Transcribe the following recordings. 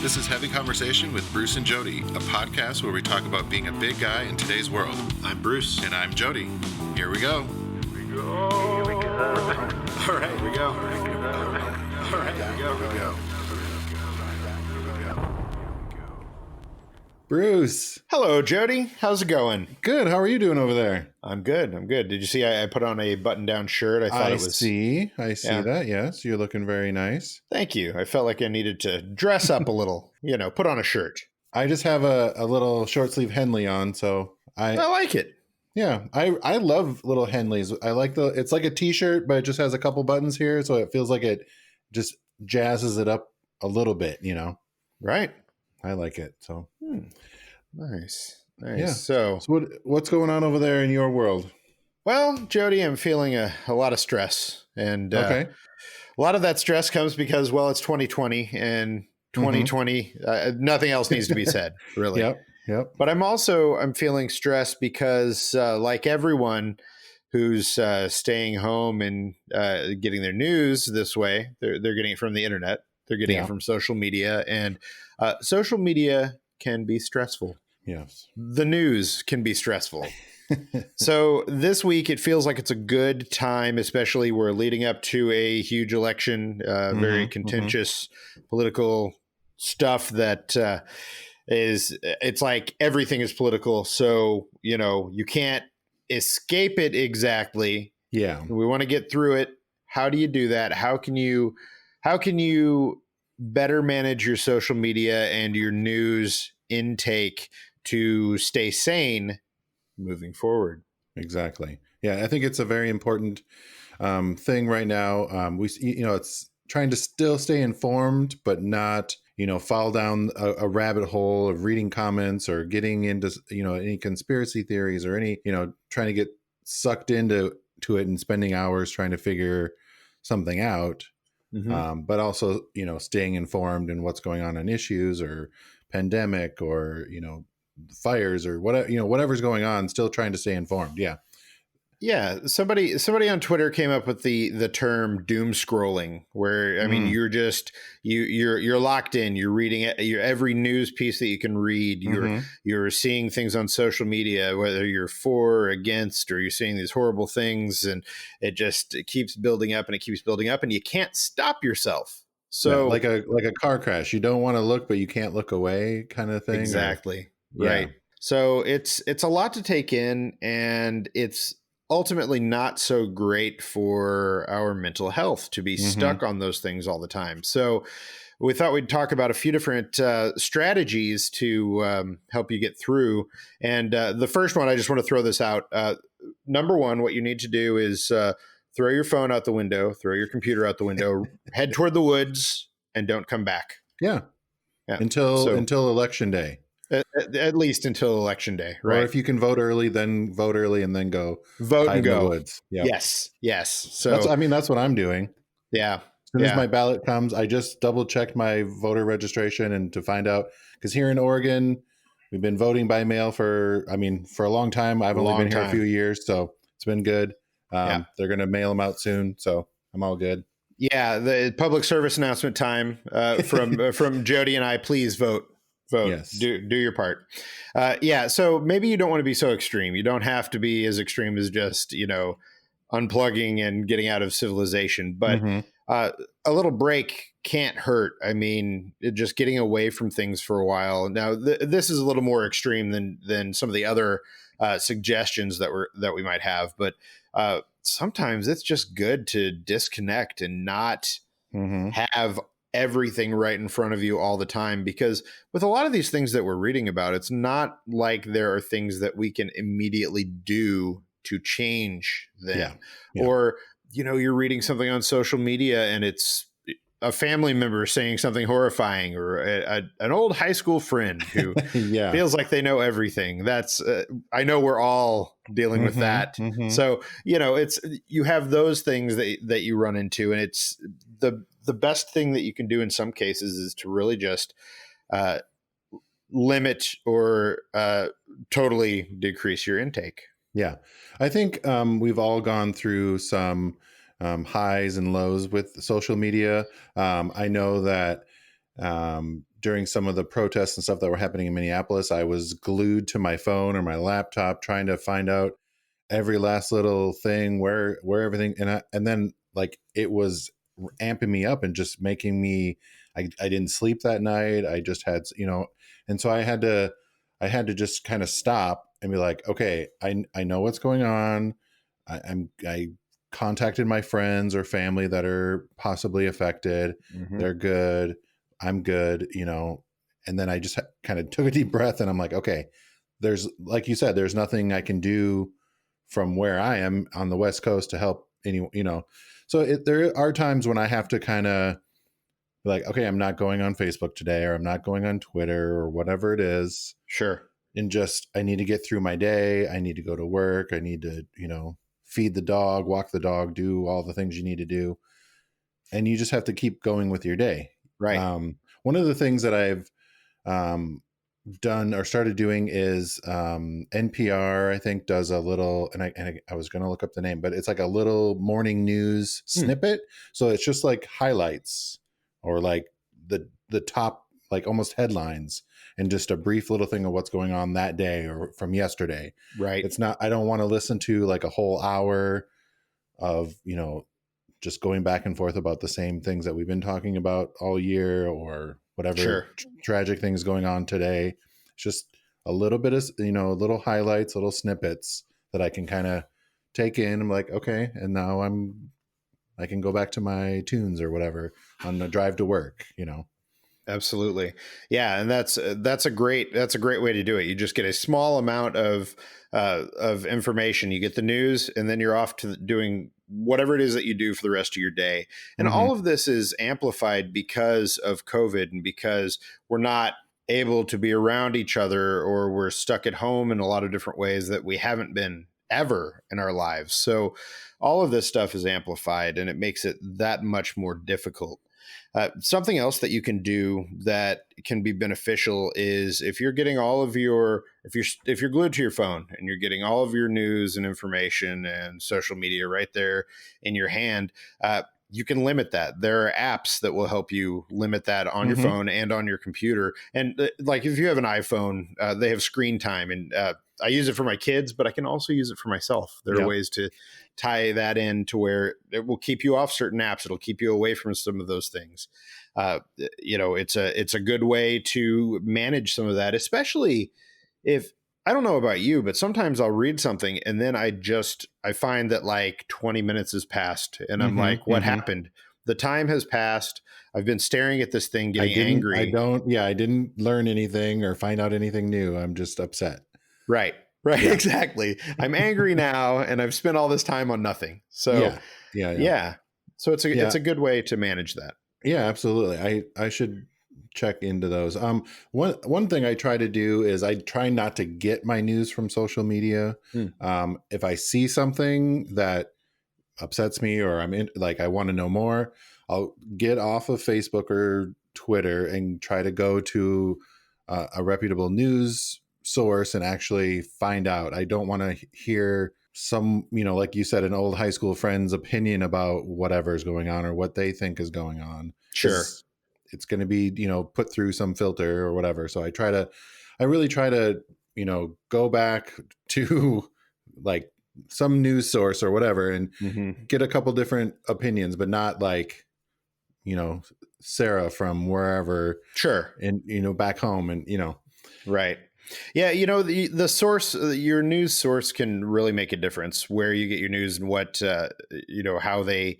This is Heavy Conversation with Bruce and Jody, a podcast where we talk about being a big guy in today's world. I'm Bruce. And I'm Jody. Here we go. Here we go. All right, here we go. All right, here we go. Bruce. Hello, Jody. How's it going? Good. How are you doing over there? I'm good. Did you see I put on a button-down shirt? I thought it was. I see that. Yes, you're looking very nice. Thank you. I felt like I needed to dress up a little. Put on a shirt. I just have a little short sleeve Henley on, so I like it. Yeah, I love little Henleys. I like it's like a t-shirt, but it just has a couple buttons here, so it feels like it just jazzes it up a little bit. Right. I like it. So nice. Yeah. So what's going on over there in your world? Well, Jody, I'm feeling a lot of stress, and okay. A lot of that stress comes because it's 2020, and 2020, nothing else needs to be said, really. Yep. But I'm feeling stressed because, like everyone who's staying home and getting their news this way, they're getting it from the internet. They're getting it from social media, and social media can be stressful. Yes. The news can be stressful. So this week, it feels like it's a good time, especially we're leading up to a huge election, very contentious political stuff that it's like everything is political. So, you can't escape it exactly. Yeah. We want to get through it. How do you do that? How can you better manage your social media and your news intake to stay sane moving forward? Exactly. Yeah, I think it's a very important thing right now. It's trying to still stay informed, but not, fall down a rabbit hole of reading comments or getting into, any conspiracy theories or any, trying to get sucked into it and spending hours trying to figure something out. But also, staying informed in what's going on in issues or pandemic or, fires or whatever, whatever's going on, still trying to stay informed. Yeah. Yeah. Somebody on Twitter came up with the term doom scrolling, where, I mean, you're just, you're locked in, you're reading every news piece that you can read. You're seeing things on social media, whether you're for or against, or you're seeing these horrible things, and it keeps building up and it keeps building up, and you can't stop yourself. So like a car crash, you don't want to look, but you can't look away kind of thing. Exactly. Right. So it's a lot to take in, and it's ultimately not so great for our mental health to be stuck on those things all the time. So we thought we'd talk about a few different strategies to help you get through. And the first one, I just want to throw this out. Number one, what you need to do is throw your phone out the window, throw your computer out the window, head toward the woods, and don't come back. Yeah. Until election day. At least until election day, right? Or if you can vote early, then vote early and then go vote and go. In the woods. Yep. Yes. So that's what I'm doing. Yeah. As soon as my ballot comes, I just double checked my voter registration and to find out, because here in Oregon, we've been voting by mail for a long time. I've only been here a few years, so it's been good. They're going to mail them out soon, so I'm all good. Yeah, the public service announcement time from Jody and I. Please vote. Yes. Do your part. So maybe you don't want to be so extreme. You don't have to be as extreme as just, unplugging and getting out of civilization. But a little break can't hurt. I mean, just getting away from things for a while. Now, this is a little more extreme than some of the other suggestions that we might have. But sometimes it's just good to disconnect and not have everything right in front of you all the time, because with a lot of these things that we're reading about, it's not like there are things that we can immediately do to change them. Or you're reading something on social media and it's a family member saying something horrifying, or an old high school friend who feels like they know everything. That's I know we're all dealing with that. So it's you have those things that you run into, and it's the best thing that you can do in some cases is to really just limit or totally decrease your intake. Yeah, I think we've all gone through some highs and lows with social media. I know that During some of the protests and stuff that were happening in Minneapolis, I was glued to my phone or my laptop trying to find out every last little thing where everything, and then like it was amping me up and just making me, I didn't sleep that night. I just had, and so I had to just kind of stop and be like, okay, I know what's going on. I contacted my friends or family that are possibly affected. Mm-hmm. They're good. I'm good, and then I just kind of took a deep breath and I'm like, okay, there's, like you said, there's nothing I can do from where I am on the West Coast to help anyone, so there are times when I have to kind of like, okay, I'm not going on Facebook today, or I'm not going on Twitter or whatever it is. Sure. And just, I need to get through my day. I need to go to work. I need to, feed the dog, walk the dog, do all the things you need to do. And you just have to keep going with your day. Right. One of the things that I've done or started doing is NPR, I think, does a little, and I was going to look up the name, but it's like a little morning news snippet. So it's just like highlights or like the top, like almost headlines, and just a brief little thing of what's going on that day or from yesterday. Right. It's not, I don't want to listen to like a whole hour of, just going back and forth about the same things that we've been talking about all year or whatever tragic things going on today. It's just a little bit of, little highlights, little snippets that I can kind of take in. I'm like, okay. And now I can go back to my tunes or whatever on the drive to work, Absolutely. Yeah. And that's a great way to do it. You just get a small amount of information. You get the news, and then you're off to doing whatever it is that you do for the rest of your day. And all of this is amplified because of COVID, and because we're not able to be around each other, or we're stuck at home in a lot of different ways that we haven't been ever in our lives. So all of this stuff is amplified, and it makes it that much more difficult. Something else that you can do that can be beneficial is if you're getting all of your, if you're glued to your phone and you're getting all of your news and information and social media right there in your hand, you can limit that. There are apps that will help you limit that on your phone and on your computer. And like if you have an iPhone, they have screen time, and I use it for my kids, but I can also use it for myself. There are ways to tie that in to where it will keep you off certain apps. It'll keep you away from some of those things. It's a good way to manage some of that, especially if, I don't know about you, but sometimes I'll read something and then I find that like 20 minutes has passed and I'm like, what happened? The time has passed. I've been staring at this thing, getting angry. I didn't learn anything or find out anything new. I'm just upset. Right. Yeah. Exactly. I'm angry now and I've spent all this time on nothing. So yeah. So it's a good way to manage that. Yeah, absolutely. I should check into those. One thing I try to do is I try not to get my news from social media. If I see something that upsets me or I want to know more, I'll get off of Facebook or Twitter and try to go to a reputable news source and actually find out. I don't want to hear some, like you said, an old high school friend's opinion about whatever is going on or what they think is going on. Sure. It's going to be, put through some filter or whatever. So I really try to, go back to like some news source or whatever and get a couple different opinions, but not like, Sarah from wherever. Sure. And, back home and, Right. Yeah, the source, your news source can really make a difference where you get your news and what, how they,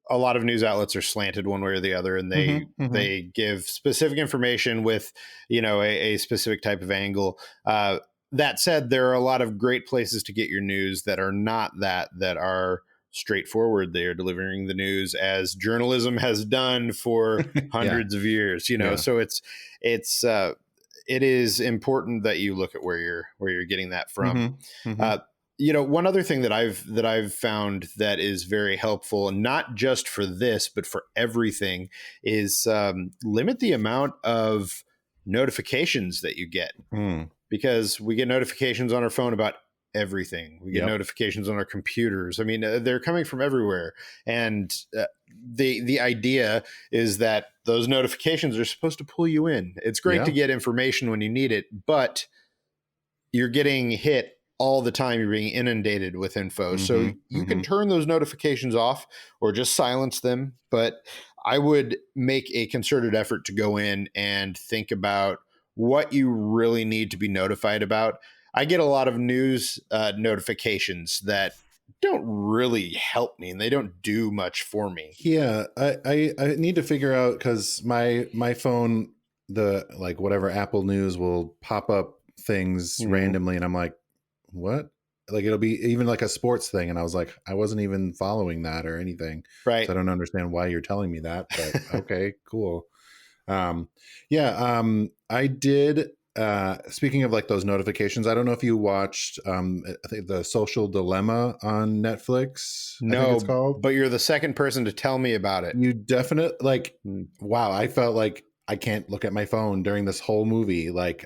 a lot of news outlets are slanted one way or the other, and they give specific information with, a specific type of angle. That said, there are a lot of great places to get your news that are not that are straightforward. They are delivering the news as journalism has done for hundreds of years, so it is important that you look at where you're getting that from. One other thing that I've found that is very helpful, and not just for this, but for everything, is limit the amount of notifications that you get, because we get notifications on our phone about everything. We get Yep. notifications on our computers. I mean, they're coming from everywhere. And the idea is that those notifications are supposed to pull you in. It's great Yeah. to get information when you need it, but you're getting hit all the time. You're being inundated with info. So you can turn those notifications off or just silence them. But I would make a concerted effort to go in and think about what you really need to be notified about. I get a lot of news notifications that don't really help me, and they don't do much for me. Yeah, I need to figure out, because my phone, the like whatever Apple News will pop up things randomly, and I'm like, what? Like it'll be even like a sports thing, and I was like, I wasn't even following that or anything. Right. So I don't understand why you're telling me that, but okay, cool. I did. Speaking of like those notifications, I don't know if you watched I think The Social Dilemma on Netflix. I think No, it's called. but you're the second person to tell me about it. You definitely like, wow, I felt like I can't look at my phone during this whole movie. Like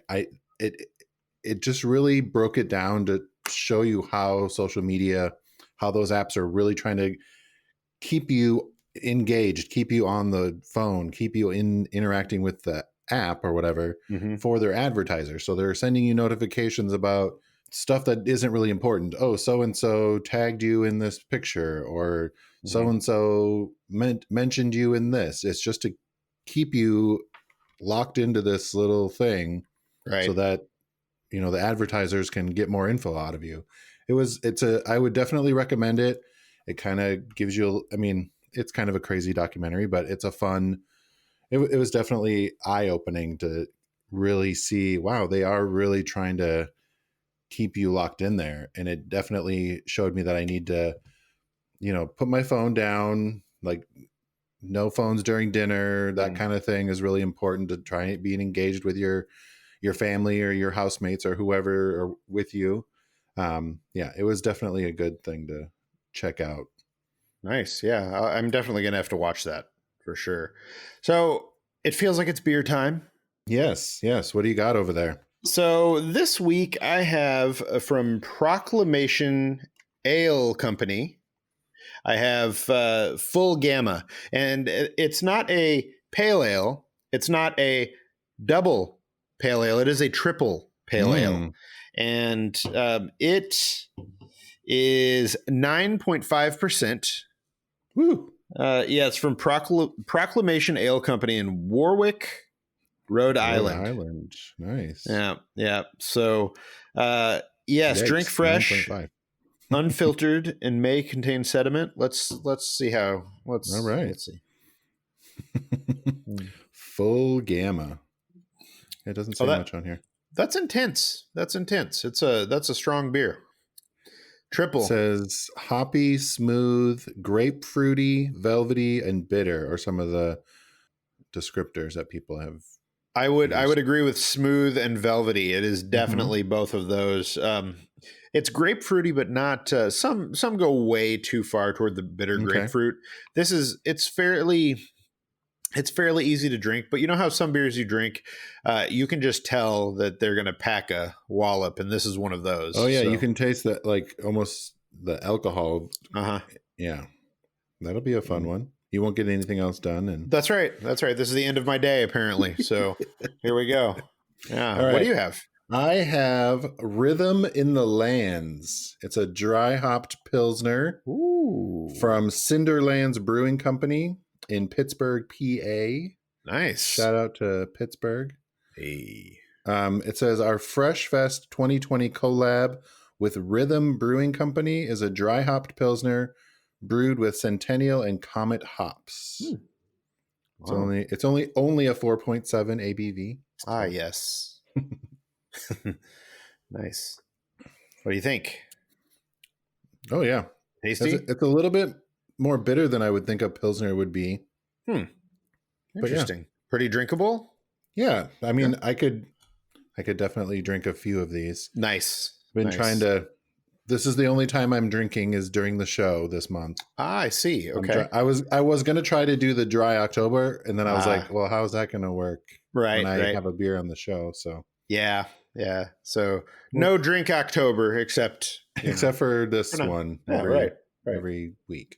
it just really broke it down to show you how social media, how those apps are really trying to keep you engaged, keep you on the phone, keep you interacting with the app or whatever for their advertisers. So they're sending you notifications about stuff that isn't really important. Oh, so-and-so tagged you in this picture, or so-and-so mentioned you in this. It's just to keep you locked into this little thing, Right. so that, you know, the advertisers can get more info out of you. I would definitely recommend it. It kind of gives you, I mean, it's kind of a crazy documentary, but it's a fun, it was definitely eye-opening to really see, wow, they are really trying to keep you locked in there. And it definitely showed me that I need to, you know, put my phone down, like no phones during dinner, that kind of thing is really important, to try and be engaged with your family or your housemates or whoever are with you. It was definitely a good thing to check out. Nice. Yeah, I'm definitely going to have to watch that for sure. So it feels like it's beer time. Yes. What do you got over there? So this week I have from Proclamation Ale Company, I have Full Gamma. And it's not a pale ale. It's not a double pale ale. It is a triple pale ale. And it is 9.5%. Woo. It's from Proclamation Ale Company in Warwick, Rhode Island. Nice. Yeah. So, yes, Yikes, drink fresh, 9.5. unfiltered, and may contain sediment. Let's see how. All right. Let's see. Full Gamma. It doesn't say much on here. That's intense. That's a strong beer. Triple. It says hoppy, smooth, grapefruity, velvety, and bitter are some of the descriptors that people have. I would agree with smooth and velvety. It is definitely both of those. It's grapefruity, but not some go way too far toward the bitter grapefruit. It's fairly easy to drink, but you know how some beers you drink, you can just tell that they're going to pack a wallop, and this is one of those. Oh yeah, you can taste that, like almost the alcohol. Yeah, that'll be a fun one. You won't get anything else done, and That's right. This is the end of my day, apparently. So here we go. Yeah. All right. What do you have? I have Rhythm in the Lands. It's a dry hopped Pilsner from Cinderlands Brewing Company in Pittsburgh, PA. Nice. Shout out to Pittsburgh. Hey. It says our Fresh Fest 2020 collab with Rhythm Brewing Company is a dry hopped Pilsner brewed with Centennial and Comet hops. Wow. It's only a 4.7 ABV. Ah, yes. Nice. What do you think? Oh yeah, Tasty. It's a little bit more bitter than I would think a Pilsner would be. Interesting. Pretty drinkable. Yeah, I mean, I could definitely drink a few of these. Nice. Been trying to. This is the only time I'm drinking is during the show this month. Ah, I see. Okay. I was going to try to do the dry October, and then I was like, well, how's that going to work? Right. When I have a beer on the show. So yeah. Yeah. So no drink October except for this for now. one Yeah, right. every week.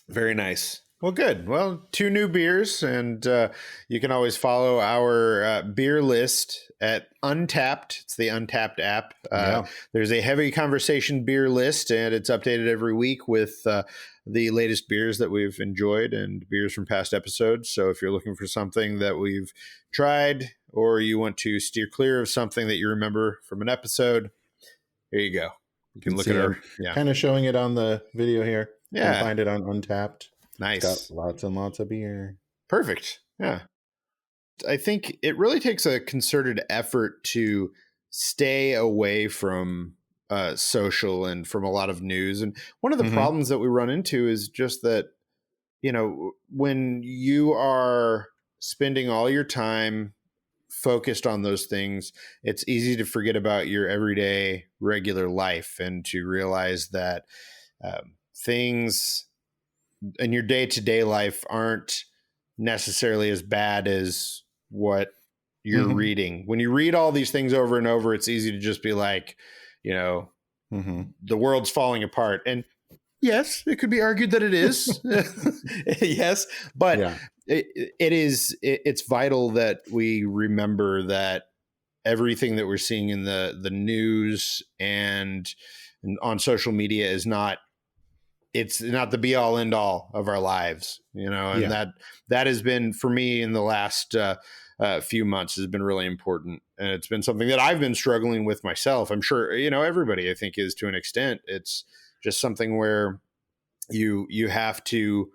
Very nice. Well, good. Well, 2 new beers, and you can always follow our beer list at Untapped. It's the Untapped app. There's a heavy conversation beer list, and it's updated every week with the latest beers that we've enjoyed and beers from past episodes. So if you're looking for something that we've tried, or you want to steer clear of something that you remember from an episode, here you go. You can look at our kind of showing it on the video here. You can find it on Untapped. Nice. It's got lots and lots of beer. Perfect. Yeah. I think it really takes a concerted effort to stay away from social and from a lot of news. And one of the problems that we run into is just that, when you are spending all your time focused on those things, it's easy to forget about your everyday regular life and to realize that things in your day-to-day life aren't necessarily as bad as what you're reading. When you read all these things over and over, it's easy to just be like, the world's falling apart. And yes, it could be argued that it is. Yes, but it's vital that we remember that everything that we're seeing in the news and on social media is not the be all end all of our lives, and that has been, for me, in the last few months, has been really important. And it's been something that I've been struggling with myself. I'm sure, everybody, I think, is to an extent. It's just something where you have to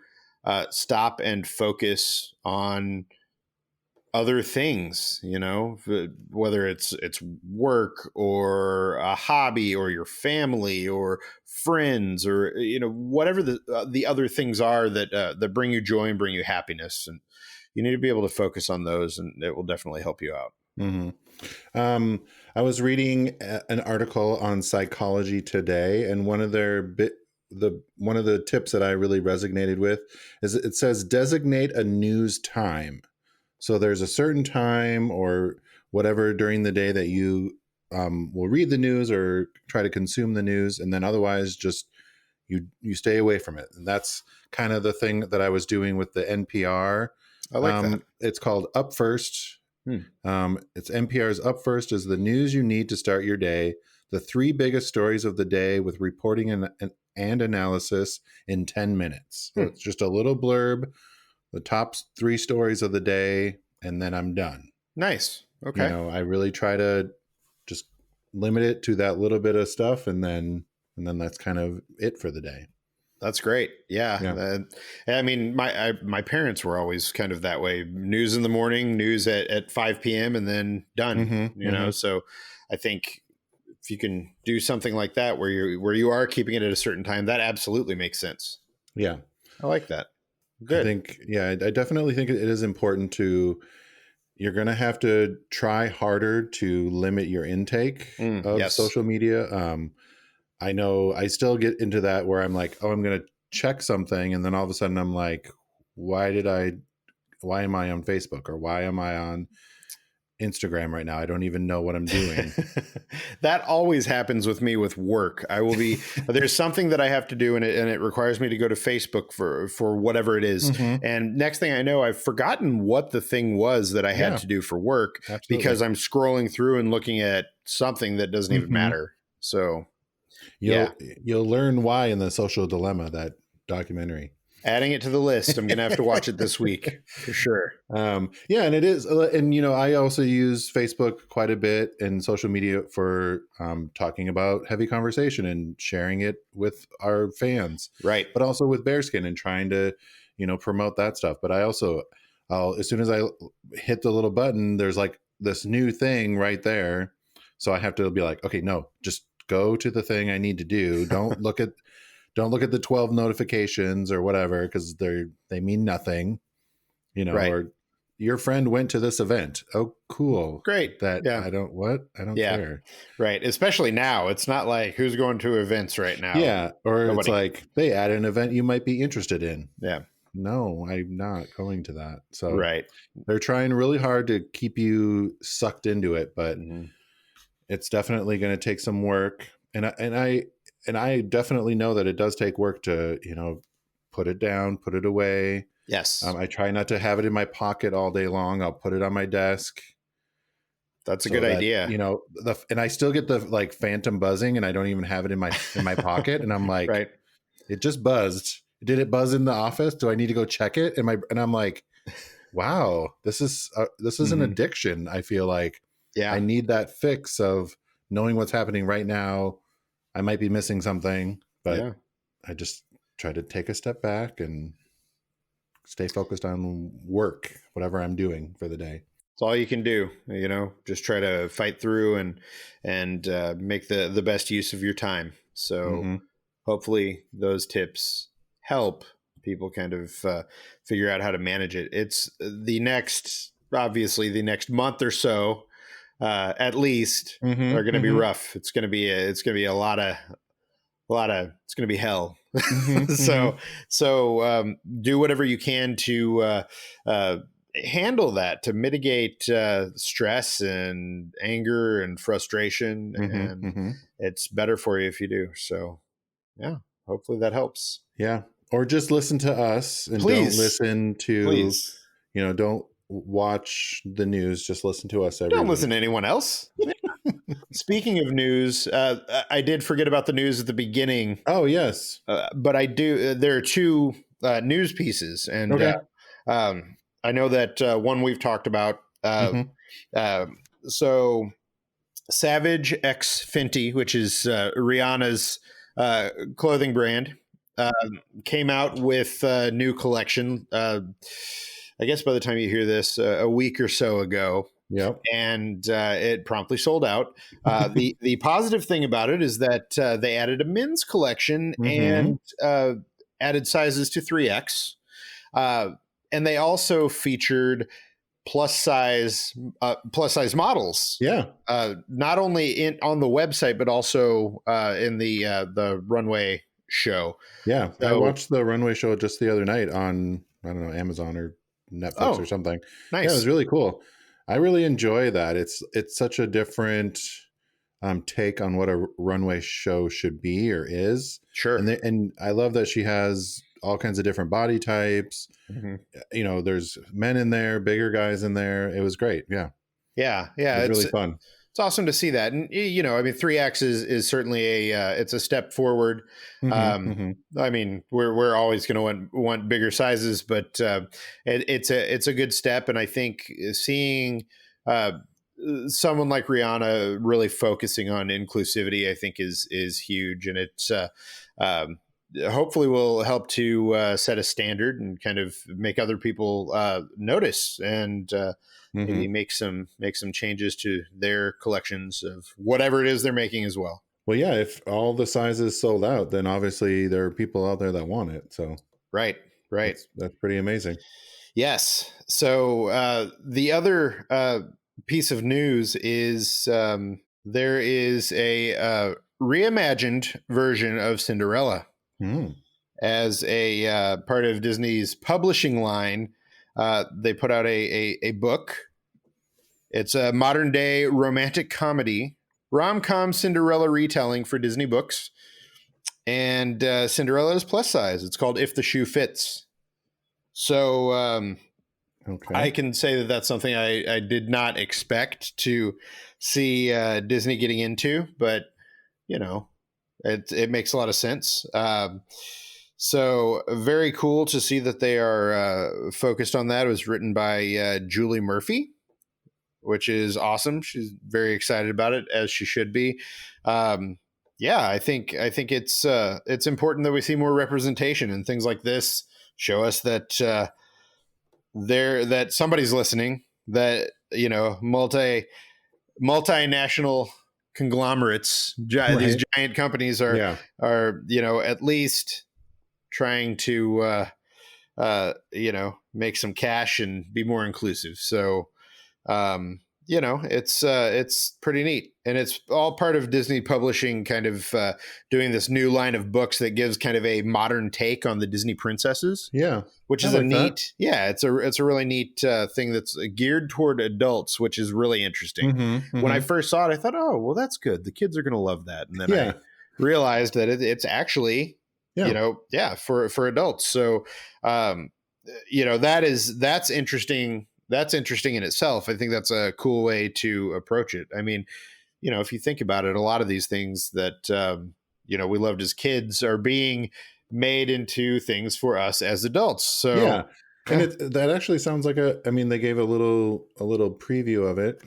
stop and focus on other things, whether it's work or a hobby or your family or friends or, whatever the other things are that bring you joy and bring you happiness. And you need to be able to focus on those, and it will definitely help you out. I was reading an article on Psychology Today, and one of the tips that I really resonated with is it says designate a news time. So there's a certain time or whatever during the day that you will read the news or try to consume the news, and then otherwise just you stay away from it. And that's kind of the thing that I was doing with the NPR. I like that. It's called Up First. It's NPR's Up First is the news you need to start your day. The 3 biggest stories of the day with reporting and analysis in 10 minutes. So it's just a little blurb, the top 3 stories of the day, and then I'm done. Nice. Okay. I really try to just limit it to that little bit of stuff, and then that's kind of it for the day. That's great. Yeah. I mean, my parents were always kind of that way. News in the morning, news at 5 p.m. and then done, So I think if you can do something like that where you are keeping it at a certain time, that absolutely makes sense. Yeah. I like that. Good. I definitely think it is important you're going to have to try harder to limit your intake of social media. I know I still get into that where I'm like, I'm going to check something. And then all of a sudden I'm like, why am I on Facebook, or why am I on Instagram right now? I don't even know what I'm doing. That always happens with me with work. There's something that I have to do, and it requires me to go to Facebook for whatever it is. And next thing I know, I've forgotten what the thing was that I had to do for work. Absolutely. Because I'm scrolling through and looking at something that doesn't even matter. So you'll learn why in The Social Dilemma, that documentary. Adding it to the list. I'm going to have to watch it this week for sure. And it is. And, I also use Facebook quite a bit and social media for talking about heavy conversation and sharing it with our fans. Right. But also with Bearskin and trying to, promote that stuff. But I'll as soon as I hit the little button, there's like this new thing right there. So I have to be like, okay, no, just go to the thing I need to do. Don't look at the 12 notifications or whatever, because they mean nothing, right. Or your friend went to this event. Oh, cool. Great. I don't care. Right. Especially now. It's not like who's going to events right now. Yeah. Or Nobody. It's like they add an event you might be interested in. Yeah. no, I'm not going to that. So Right. they're trying really hard to keep you sucked into it, but Mm-hmm. it's definitely going to take some work. And I definitely know that it does take work to, put it down, put it away. Yes. I try not to have it in my pocket all day long. I'll put it on my desk. That's a So good that, idea. and I still get the like phantom buzzing, and I don't even have it in my pocket. And I'm like, Right. it just buzzed. Did it buzz in the office? Do I need to go check it? And I'm like, wow, this is an Mhm. addiction. I feel like Yeah. I need that fix of knowing what's happening right now. I might be missing something, but Yeah. I just try to take a step back and stay focused on work, whatever I'm doing for the day. It's all you can do, just try to fight through and make the best use of your time. So Mm-hmm. hopefully those tips help people kind of figure out how to manage it. It's obviously the next month or so, at least, Mm-hmm. are going to be Mm-hmm. rough. It's going to be a lot of it's going to be hell. Mm-hmm. So do whatever you can to handle that, to mitigate stress and anger and frustration, Mm-hmm. and Mm-hmm. it's better for you if you do. So yeah, hopefully that helps. Yeah. Or just listen to us and Please. don't listen to, Please don't watch the news. Just listen to us every don't week. listen to anyone else. Speaking of news, I did forget about the news at the beginning. Oh, yes. But I do. There are two news pieces, and Okay. I know that one we've talked about. Mm-hmm. So, Savage X Fenty, which is Rihanna's clothing brand, came out with a new collection. I guess by the time you hear this, a week or so ago. Yep. And it promptly sold out. The positive thing about it is that they added a men's collection Mm-hmm. and added sizes to 3X. And they also featured plus size models. Yeah. Not only on the website, but also in the runway show. Yeah. I So- watched the runway show just the other night on, I don't know, Amazon or Netflix or something. Nice. Yeah, it was really cool. I really enjoy that. It's such a different take on what a runway show should be or is. Sure. And I love that she has all kinds of different body types. Mhm. There's men in there, bigger guys in there. It was great. Yeah. Yeah. It was really fun. It's awesome to see that. And, 3X is certainly it's a step forward. Mm-hmm. I mean, we're always going to want bigger sizes, but it's a good step. And I think seeing someone like Rihanna really focusing on inclusivity, I think is huge. And it's hopefully will help to set a standard and kind of make other people notice and maybe make some changes to their collections of whatever it is they're making as well. Well, yeah, if all the sizes sold out, then obviously there are people out there that want it. So Right. that's pretty amazing. Yes. So the other piece of news is there is a reimagined version of Cinderella as a part of Disney's publishing line. They put out a book. It's a modern day romantic comedy, rom-com Cinderella retelling for Disney Books. And Cinderella is plus size. It's called If the Shoe Fits. So Okay. I can say that that's something I did not expect to see Disney getting into, but it makes a lot of sense. So very cool to see that they are focused on that. It was written by Julie Murphy, which is awesome. She's very excited about it, as she should be. I think it's important that we see more representation and things like this. Show us that that somebody's listening. That multinational conglomerates, these giant companies are at least trying to make some cash and be more inclusive. So you know, it's pretty neat, and it's all part of Disney Publishing kind of doing this new line of books that gives kind of a modern take on the Disney princesses. Yeah, which is a neat, it's a really neat thing that's geared toward adults, which is really interesting. When I first saw it, I thought, oh, well, that's good. The kids are going to love that, and then I realized that it's actually, for adults. So, that's interesting. That's interesting in itself. I think that's a cool way to approach it. I mean, if you think about it, a lot of these things that, we loved as kids are being made into things for us as adults. So, and that actually sounds like they gave a little preview of it.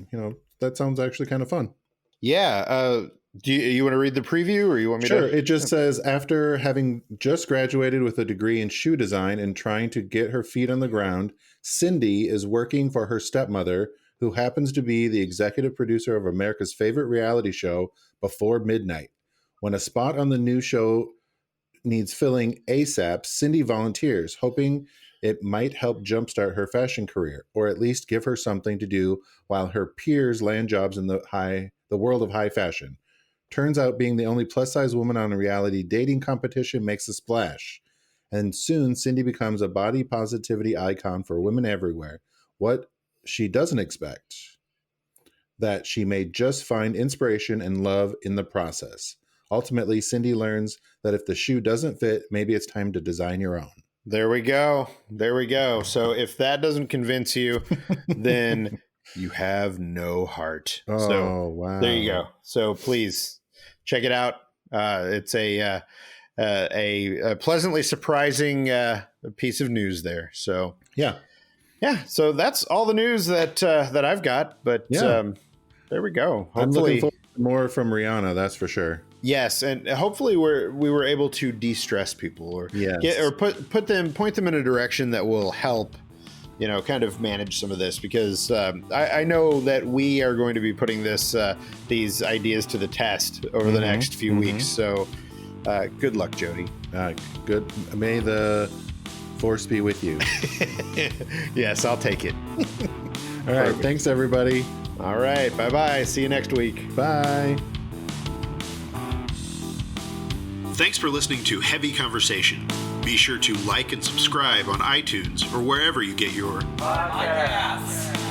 That sounds actually kind of fun. Yeah. Do you want to read the preview, or you want me to? Sure. It just says, after having just graduated with a degree in shoe design and trying to get her feet on the ground, Cindy is working for her stepmother, who happens to be the executive producer of America's favorite reality show, Before Midnight. When a spot on the new show needs filling ASAP, Cindy volunteers, hoping it might help jumpstart her fashion career, or at least give her something to do while her peers land jobs in the world of high fashion. Turns out being the only plus-size woman on a reality dating competition makes a splash. And soon, Cindy becomes a body positivity icon for women everywhere. What she doesn't expect, that she may just find inspiration and love in the process. Ultimately, Cindy learns that if the shoe doesn't fit, maybe it's time to design your own. There we go. So if that doesn't convince you, then you have no heart. Oh, wow. There you go. So please check it out. It's a pleasantly surprising piece of news there. So yeah. So that's all the news that I've got. But there we go. Hopefully, I'm looking forward to more from Rihanna. That's for sure. Yes, and hopefully we were able to de-stress people, or point them in a direction that will help, kind of manage some of this, because I know that we are going to be putting these ideas to the test over the next few weeks. So good luck, Jody. Good. May the force be with you. Yes, I'll take it. All right. Perfect. Thanks, everybody. All right. Bye-bye. See you next week. Bye. Thanks for listening to Heavy Conversation. Be sure to like and subscribe on iTunes or wherever you get your podcasts.